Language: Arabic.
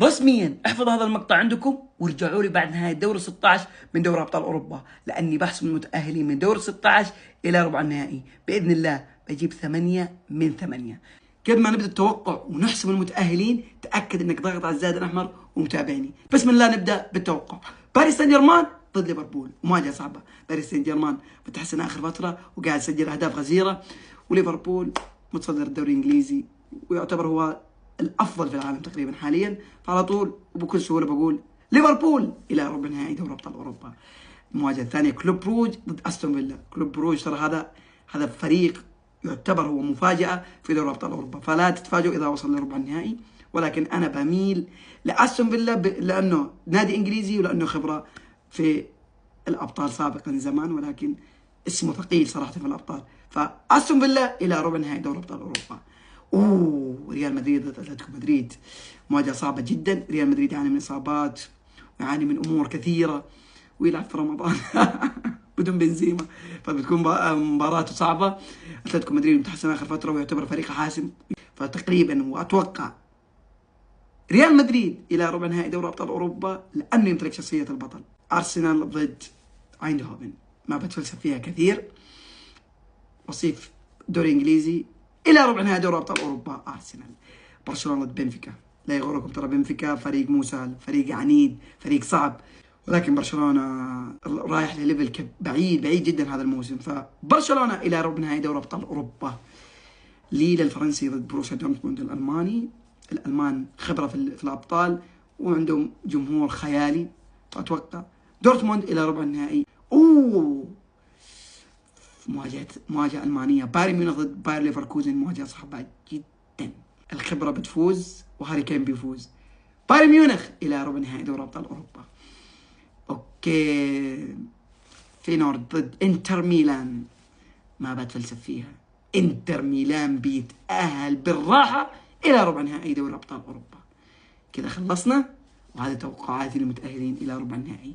رسميا احفظ هذا المقطع عندكم وارجعوا لي بعد نهاية دور 16 من دوري أبطال أوروبا، لأني بحسم المتأهلين من دور 16 إلى ربع النهائي بإذن الله. بجيب 8 من 8. قبل ما نبدأ التوقع ونحسم المتأهلين، تأكد أنك ضاغط على الزائد الأحمر ومتابعني. بسم الله نبدأ بالتوقع. باريس سان جيرمان ضد ليفربول، مواجهة صعبة. باريس سان جيرمان متحسن آخر فترة وقاعد يسجل أهداف غزيرة، وليفربول متصدر الدوري الإنجليزي ويعتبر هو الافضل في العالم تقريبا حاليا. فعلى طول وبكل سهوله بقول ليفربول الى ربع نهائي دوري ابطال اوروبا. المواجهه الثانيه كلوب بروج ضد استون فيلا. كلوب بروج ترى هذا فريق يعتبر هو مفاجاه في دوري ابطال اوروبا، فلا تتفاجئوا اذا وصل لربع النهائي. ولكن انا بميل لاستون فيلا لانه نادي انجليزي ولانه خبره في الابطال سابقا زمان، ولكن اسمه ثقيل صراحه في الابطال. فاستون فيلا الى ربع نهائي دوري ابطال اوروبا. ريال مدريد ضد اتلتيكو مدريد، مواجهه صعبه جدا. ريال مدريد يعاني من اصابات ويعاني من امور كثيره ويلعب في رمضان بدون بنزيما، فبتكون مباراته صعبه. اتلتيكو مدريد متحسن اخر فتره ويعتبر فريق حاسم، فتقريبا واتوقع ريال مدريد الى ربع نهائي دوري ابطال اوروبا لانه يمتلك شخصيه البطل. ارسنال ضد ايندهوفن، ما بتفلسف فيها كثير. وصيف دوري انجليزي الى ربع نهائي دوري ابطال اوروبا. ارسنال. برشلونه ضد بنفيكا، لا يغركم ترى بنفيكا فريق مو سهل، فريق عنيد، فريق صعب، ولكن برشلونه رايح لليفل بعيد بعيد جدا هذا الموسم. فبرشلونه الى ربع نهائي دوري ابطال اوروبا. ليل الفرنسي ضد بروسيا دورتموند الالماني. الالمان خبره في الابطال وعندهم جمهور خيالي، فاتوقع دورتموند الى ربع النهائي. مواجهة ألمانية. بايرن ميونخ ضد باير ليفركوزن، مواجهة صعبة جدا. الخبرة بتفوز وهاري كين بيفوز. بايرن ميونخ إلى ربع نهائي دوري أبطال أوروبا. أوكي. فينورد ضد إنتر ميلان، ما بتفلسف فيها. إنتر ميلان بيتأهل بالراحة إلى ربع نهائي دوري أبطال أوروبا. كذا خلصنا، وهذه توقعاتي للمتأهلين إلى ربع النهائي.